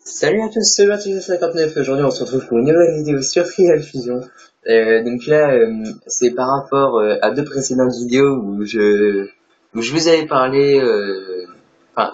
Salut à tous, c'est Martin59. Aujourd'hui, on se retrouve pour une nouvelle vidéo sur Trial Fusion. Donc là, c'est par rapport à deux précédentes vidéos où je vous avais parlé,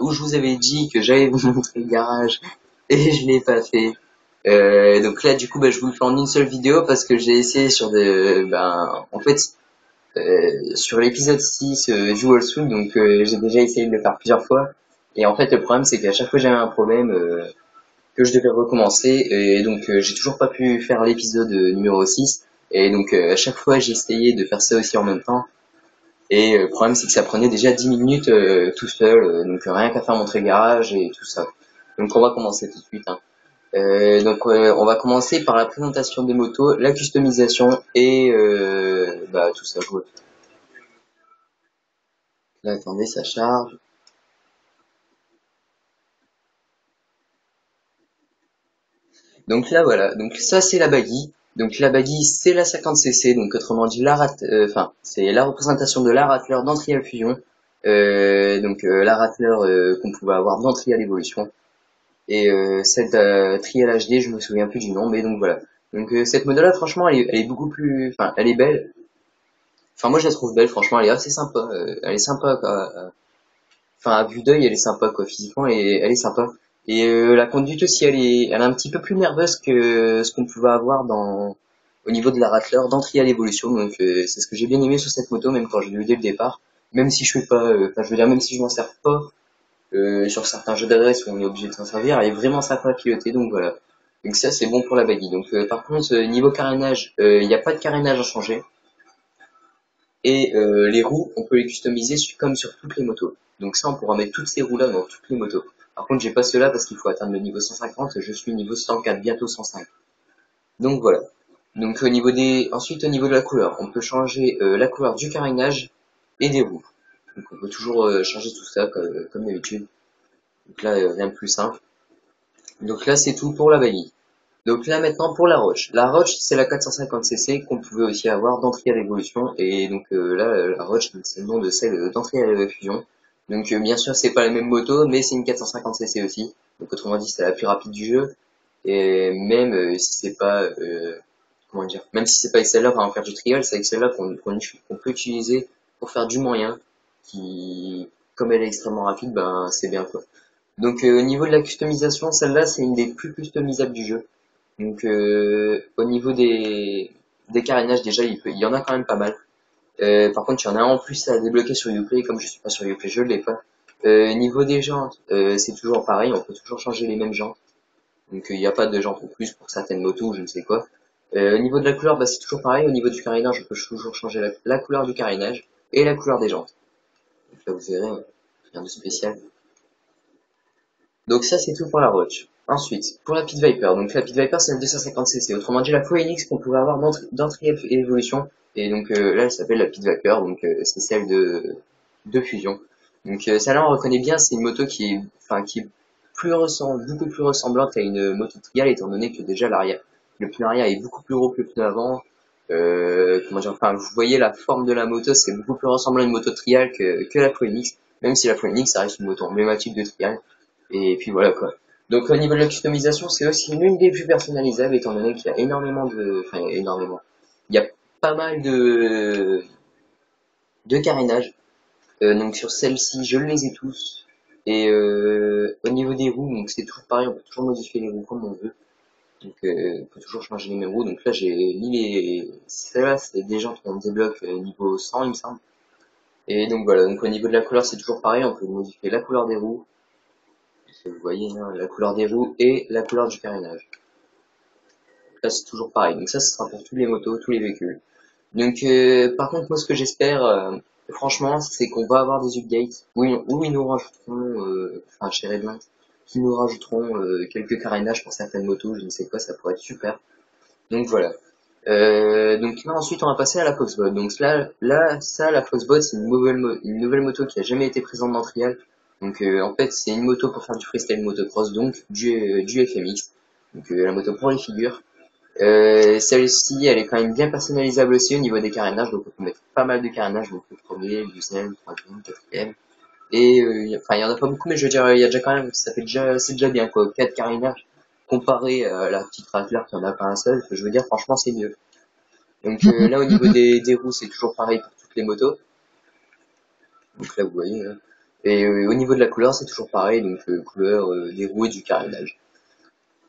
où je vous avais dit que j'allais vous montrer le garage et je l'ai pas fait. Donc là, du coup, je vous le fais en une seule vidéo parce que j'ai essayé sur l'épisode 6 du Wall Street, donc j'ai déjà essayé de le faire plusieurs fois. Et en fait, le problème, c'est qu'à chaque fois j'avais un problème. Que je devais recommencer et donc j'ai toujours pas pu faire l'épisode numéro 6 et donc à chaque fois j'ai essayé de faire ça aussi en même temps et le problème c'est que ça prenait déjà 10 minutes tout seul donc rien qu'à faire montrer le garage et tout ça. Donc on va commencer tout de suite hein. On va commencer par la présentation des motos, la customisation et tout ça quoi. Là attendez ça charge. Donc là voilà, donc ça c'est la baggy. Donc la baggy c'est la 50cc, donc autrement dit c'est la représentation de la Rattler dans Trial Fusion. La Rattler qu'on pouvait avoir dans Trial Evolution. Et cette Trial HD, je me souviens plus du nom, mais donc voilà. Donc cette modèle là franchement elle est beaucoup plus, enfin elle est belle. Enfin moi je la trouve belle, franchement elle est assez sympa. Elle est sympa quoi. Enfin à vue d'œil elle est sympa quoi, physiquement et elle est sympa. Et la conduite aussi elle est un petit peu plus nerveuse que ce qu'on pouvait avoir dans au niveau de la Rattler dans Trial Evolution. Donc c'est ce que j'ai bien aimé sur cette moto, même quand je l'ai eu dès le départ. Même si je fais pas, je veux dire même si je m'en sers pas sur certains jeux d'adresse où on est obligé de s'en servir, elle est vraiment sympa à piloter. Donc voilà. Donc ça c'est bon pour la baggy. Donc par contre niveau carénage, il n'y a pas de carénage à changer. Et les roues, on peut les customiser comme sur toutes les motos. Donc ça, on pourra mettre toutes ces roues-là dans toutes les motos. Par contre, j'ai pas cela parce qu'il faut atteindre le niveau 150. Je suis niveau 104, bientôt 105. Donc voilà. Donc ensuite au niveau de la couleur, on peut changer la couleur du carénage et des roues. Donc on peut toujours changer tout ça comme d'habitude. Donc là, rien de plus simple. Donc là, c'est tout pour la vanille. Donc là maintenant pour la Roche. La Roche c'est la 450cc qu'on pouvait aussi avoir d'entrée à l'évolution et donc la Roche c'est le nom de celle d'entrée à la fusion. Donc bien sûr c'est pas la même moto mais c'est une 450cc aussi. Donc autrement dit c'est la plus rapide du jeu et même si c'est pas comment dire, même si c'est pas avec celle-là qu'on va faire du trial, c'est avec celle-là qu'on peut utiliser pour faire du moyen qui comme elle est extrêmement rapide ben c'est bien quoi. Donc au niveau de la customisation celle-là c'est une des plus customisables du jeu. Donc au niveau des carénages déjà il y en a quand même pas mal. Par contre il y en a un en plus à débloquer sur Uplay, comme je suis pas sur Uplay je l'ai pas. Niveau des jantes, c'est toujours pareil, on peut toujours changer les mêmes jantes. Donc il n'y a pas de jantes en plus pour certaines motos ou je ne sais quoi. Au niveau de la couleur, c'est toujours pareil, au niveau du carénage on peut toujours changer la couleur du carénage et la couleur des jantes. Donc là vous verrez, rien de spécial. Donc ça c'est tout pour la Roach. Ensuite, pour la Pit Viper, donc la Pit Viper c'est la 250cc, autrement dit la Phoenix qu'on pouvait avoir dans Triumph Evolution, et donc là elle s'appelle la Pit Viper, donc c'est celle de fusion. Donc celle-là on reconnaît bien, c'est une moto qui est beaucoup plus ressemblante à une moto trial étant donné que déjà le pneu arrière est beaucoup plus gros que le pneu avant. Comment dire, enfin vous voyez la forme de la moto, c'est beaucoup plus ressemblant à une moto trial que la Phoenix, même si la Phoenix ça reste une moto emblématique de trial. Et puis voilà quoi. Donc au niveau de la customisation, c'est aussi l'une des plus personnalisables étant donné qu'il y a énormément. Il y a pas mal de carénages. Donc sur celle-ci, je les ai tous. Et au niveau des roues, donc c'est toujours pareil, on peut toujours modifier les roues comme on veut. Donc on peut toujours changer les mêmes roues. Donc là j'ai mis celle-là, c'est des jantes qu'on débloque niveau 100 il me semble. Et donc voilà, donc au niveau de la couleur c'est toujours pareil, on peut modifier la couleur des roues, vous voyez hein, la couleur des roues et la couleur du carénage. Là c'est toujours pareil, donc ça ce sera pour tous les motos, tous les véhicules. Donc par contre moi ce que j'espère franchement c'est qu'on va avoir des updates où ils nous rajouteront, chez Redline, qui nous rajouteront quelques carénages pour certaines motos, je ne sais quoi, ça pourrait être super. Donc voilà. Donc là ensuite on va passer à la Foxbot. Donc la Foxbot c'est une nouvelle moto qui a jamais été présente dans Trial. Donc en fait c'est une moto pour faire du freestyle motocross, donc du FMX. Donc la moto pour les figures. Celle-ci elle est quand même bien personnalisable aussi au niveau des carénages, donc on peut mettre pas mal de carénages, donc le premier, le deuxième, le troisième, le quatrième. Et enfin, il y en a pas beaucoup, mais je veux dire, il y a déjà quand même, c'est déjà bien quoi. 4 carénages comparé à la petite Rattler qui en a pas un seul. Je veux dire, franchement, c'est mieux. Donc là, au niveau des roues, c'est toujours pareil pour toutes les motos. Donc là, vous voyez. Hein. Et au niveau de la couleur, c'est toujours pareil. Donc couleur des roues et du carénage.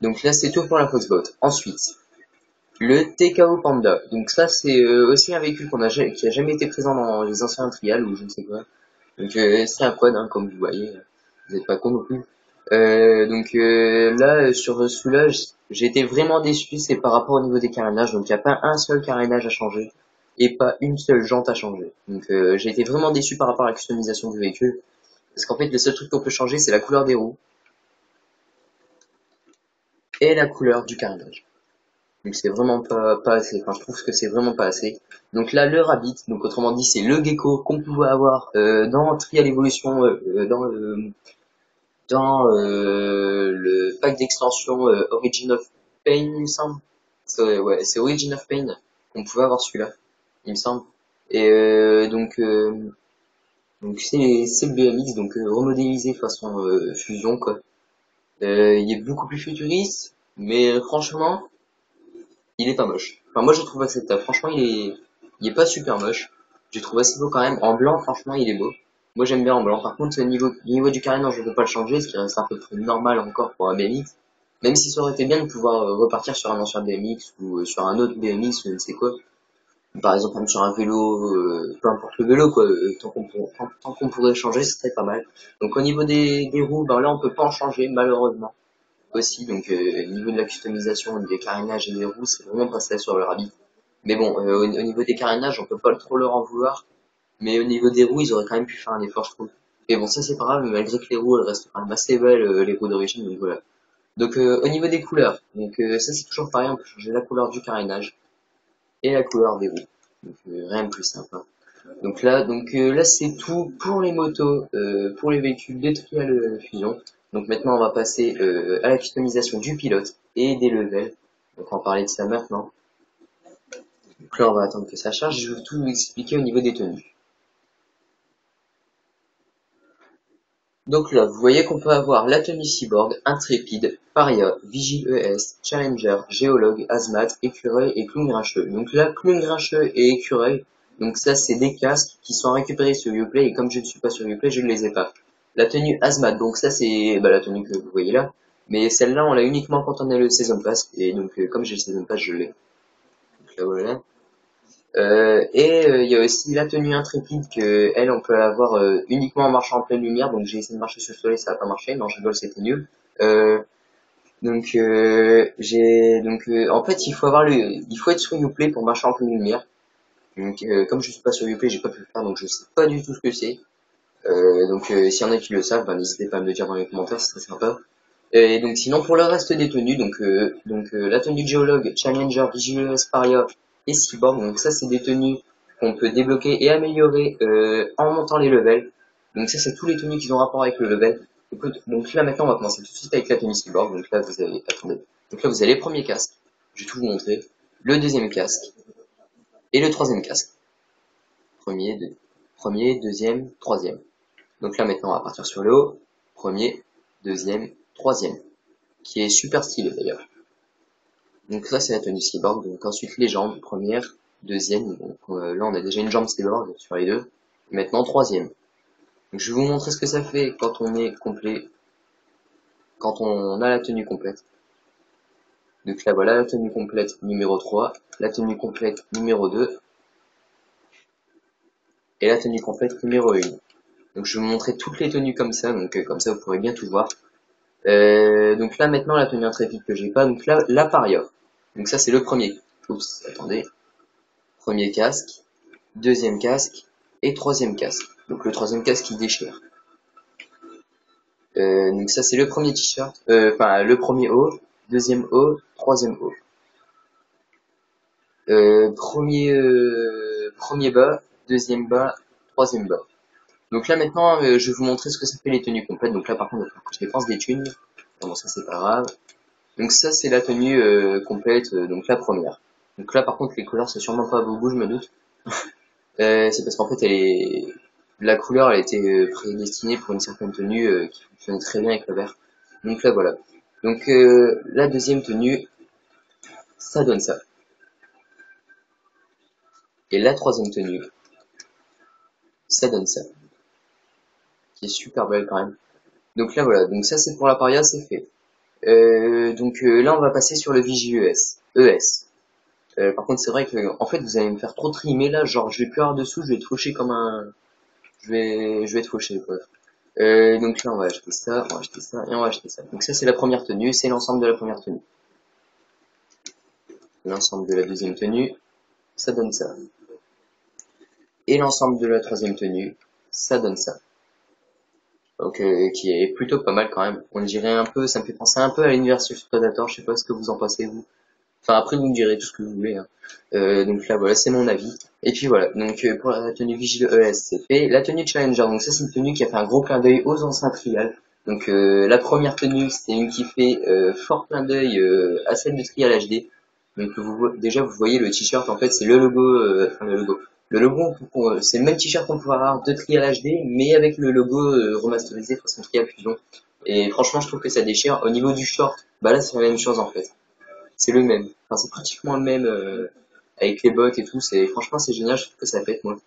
Donc là, c'est tout pour la Foxbot. Ensuite, le TKO Panda. Donc ça, c'est aussi un véhicule qui a jamais été présent dans les anciens trials ou je ne sais quoi. Donc c'est un quad, hein, comme vous voyez. Vous n'êtes pas con non plus. Donc là, sur celui-là, j'ai été vraiment déçu. C'est par rapport au niveau des carénages. Donc il n'y a pas un seul carénage à changer et pas une seule jante à changer. Donc j'ai été vraiment déçu par rapport à la customisation du véhicule. Parce qu'en fait, le seul truc qu'on peut changer, c'est la couleur des roues et la couleur du carénage. Donc c'est vraiment pas assez. Enfin, je trouve que c'est vraiment pas assez. Donc là, le Rabbit, donc autrement dit, c'est le gecko qu'on pouvait avoir dans Trial Evolution, dans le pack d'extension Origin of Pain, il me semble. Ouais, c'est Origin of Pain qu'on pouvait avoir celui-là, il me semble. Et donc c'est le BMX, donc remodélisé façon fusion quoi. Il est beaucoup plus futuriste, mais franchement, il est pas moche. Enfin, moi, je le trouve acceptable. Franchement, il est pas super moche. Je le trouve assez beau quand même. En blanc, franchement, il est beau. Moi, j'aime bien en blanc. Par contre, au niveau du carénage, je ne peux pas le changer, ce qui reste un peu plus normal encore pour un BMX. Même si ça aurait été bien de pouvoir repartir sur un ancien BMX ou sur un autre BMX ou je ne sais quoi. Par exemple, même sur un vélo, peu importe le vélo, quoi. Tant qu'on pourrait changer, ce serait pas mal. Donc, au niveau des roues, ben là, on peut pas en changer, malheureusement aussi. Donc au niveau de la customisation des carénages et des roues, c'est vraiment pas ça sur le Rabbit. Mais bon, au niveau des carénages, on peut pas trop leur en vouloir. Mais au niveau des roues, ils auraient quand même pu faire un effort, je trouve. Et bon, ça c'est pas grave, malgré que les roues, elles restent quand même assez belles, les roues d'origine, donc voilà. Donc au niveau des couleurs, donc ça c'est toujours pareil, on peut changer la couleur du carénage et la couleur des roues. Donc rien de plus simple. Hein. Donc là c'est tout pour les motos, pour les véhicules de Trial Fusion. Donc maintenant on va passer à la customisation du pilote et des levels. Donc on va parler de ça maintenant. Donc là on va attendre que ça charge, je vais tout vous expliquer au niveau des tenues. Donc là vous voyez qu'on peut avoir la tenue Cyborg, Intrépide, Paria, Vigile ES, Challenger, Géologue, Hazmat, Écureuil et Clown Grincheux. Donc là Clown Grincheux et Écureuil, donc ça c'est des casques qui sont récupérés sur Uplay et comme je ne suis pas sur Uplay je ne les ai pas. La tenue Hazmat, donc ça c'est la tenue que vous voyez là, mais celle-là on l'a uniquement quand on a le Season Pass et donc comme j'ai le Season Pass je l'ai. Donc là voilà. Il y a aussi la tenue intrépide que elle on peut avoir uniquement en marchant en pleine lumière. Donc j'ai essayé de marcher sur le soleil, ça a pas marché. Non, je rigole, c'était nul. En fait il faut être sur Uplay pour marcher en pleine lumière. Donc comme je suis pas sur Uplay, j'ai pas pu le faire, donc je sais pas du tout ce que c'est. S'il y en a qui le savent, n'hésitez pas à me le dire dans les commentaires, c'est très sympa. Et donc sinon pour le reste des tenues, la tenue de géologue, Challenger, Vigilance, Paria et Cyborg, donc ça c'est des tenues qu'on peut débloquer et améliorer en montant les levels. Donc ça c'est tous les tenues qui ont rapport avec le level. Donc là maintenant on va commencer tout de suite avec la tenue Cyborg. Donc là vous avez attendez. Donc là vous avez le premier casque, je vais tout vous montrer, le deuxième casque et le troisième casque. Premier, deuxième, troisième. Donc là maintenant on va partir sur le haut. Premier, deuxième, troisième. Qui est super stylé d'ailleurs. Donc ça c'est la tenue cyborg, donc ensuite les jambes, première, deuxième, donc là on a déjà une jambe cyborg sur les deux, maintenant troisième. Donc je vais vous montrer ce que ça fait quand on est complet, quand on a la tenue complète. Donc là voilà la tenue complète numéro 3, la tenue complète numéro 2, et la tenue complète numéro 1. Donc je vais vous montrer toutes les tenues comme ça, donc comme ça vous pourrez bien tout voir. Donc là maintenant la tenue intrépide que j'ai pas, donc là la paria. Donc ça c'est le premier. Oups, attendez. Premier casque, deuxième casque et troisième casque. Donc le troisième casque il déchire. Donc ça c'est le premier t-shirt, le premier haut, deuxième haut, troisième haut. Premier bas, deuxième bas, troisième bas. Donc là maintenant je vais vous montrer ce que ça fait les tenues complètes. Donc là par contre je dépense des thunes. Bon ça c'est pas grave. Donc ça c'est la tenue complète, donc la première. Donc là par contre les couleurs c'est sûrement pas à vos goûts je me doute. C'est parce qu'en fait la couleur elle était prédestinée pour une certaine tenue qui fonctionnait très bien avec le vert. Donc là voilà. Donc la deuxième tenue, ça donne ça. Et la troisième tenue, ça donne ça. Qui est super belle quand même. Donc là voilà, donc ça c'est pour la paria, c'est fait. Là on va passer sur le VJES. ES. Par contre c'est vrai que en fait vous allez me faire trop trimer là, genre je vais plus avoir dessous, je vais être fauché comme un. Je vais être fauché quoi. Donc là on va acheter ça, on va acheter ça et on va acheter ça. Donc ça c'est la première tenue, c'est l'ensemble de la première tenue. L'ensemble de la deuxième tenue, ça donne ça. Et l'ensemble de la troisième tenue, ça donne ça. Donc qui est plutôt pas mal quand même. On dirait un peu, ça me fait penser un peu à l'univers Predator, je sais pas ce que vous en pensez vous. Enfin après vous me direz tout ce que vous voulez. Hein. Donc là voilà, c'est mon avis. Et puis voilà, donc pour la tenue Vigile ES c'est fait. La tenue Challenger, donc ça c'est une tenue qui a fait un gros clin d'œil aux anciens trials. Donc la première tenue c'était une qui fait fort clin d'œil à celle de Trial HD. Donc déjà vous voyez le t-shirt en fait c'est le logo, enfin le logo. Le logo c'est le même t-shirt qu'on pourra avoir de Trial HD mais avec le logo remasterisé façon Trial Fusion. Et franchement je trouve que ça déchire. Au niveau du short, bah là c'est la même chose en fait. C'est le même. Enfin, c'est pratiquement le même avec les bottes et tout. C'est franchement c'est génial. Je trouve que ça pète moi.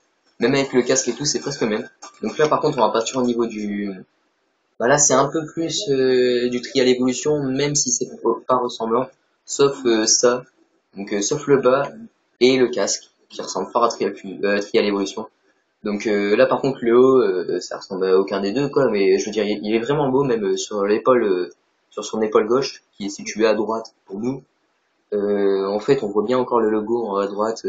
Même avec le casque et tout, c'est presque le même. Donc là, par contre, on va partir au niveau du. Bah là, c'est un peu plus du trial évolution, même si c'est pas ressemblant, sauf ça. Donc sauf le bas et le casque qui ressemble fort à trial évolution. Donc là, par contre, le haut, ça ressemble à aucun des deux quoi. Mais je veux dire, il est vraiment beau même sur l'épaule, sur son épaule gauche qui est située à droite pour nous. En fait, on voit bien encore le logo en haut à droite,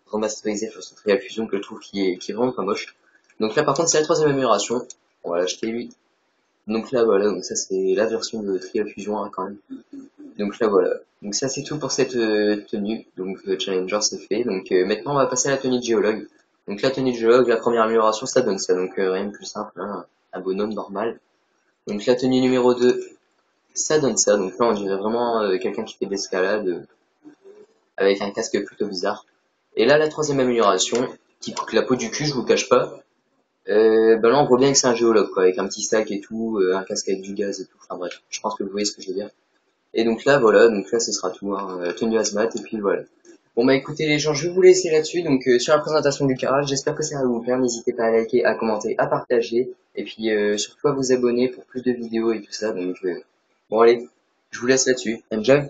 remasterisé sur son Trial Fusion que je trouve qui est vraiment pas moche. Donc là, par contre, c'est la troisième amélioration. On va l'acheter lui. Donc là, voilà, donc ça c'est la version de Trial Fusion hein, quand même. Donc là, voilà. Donc ça c'est tout pour cette tenue. Donc Challenger c'est fait. Donc maintenant on va passer à la tenue de géologue. Donc la tenue de géologue, la première amélioration, ça donne ça. Donc rien de plus simple, hein, un bonhomme normal. Donc la tenue numéro 2, ça donne ça. Donc là on dirait vraiment quelqu'un qui fait de l'escalade avec un casque plutôt bizarre. Et là, la troisième amélioration, qui coûte la peau du cul, je vous cache pas. Ben là, on voit bien que c'est un géologue, quoi, avec un petit sac et tout, un casque avec du gaz et tout. Enfin bref, je pense que vous voyez ce que je veux dire. Et donc là, voilà, donc là, ce sera tout, hein, tenue hazmat, et puis voilà. Bon bah écoutez les gens, je vais vous laisser là-dessus, donc sur la présentation du garage, j'espère que ça va vous plaire, n'hésitez pas à liker, à commenter, à partager, et puis surtout à vous abonner pour plus de vidéos et tout ça, donc bon allez, je vous laisse là-dessus, enjoy.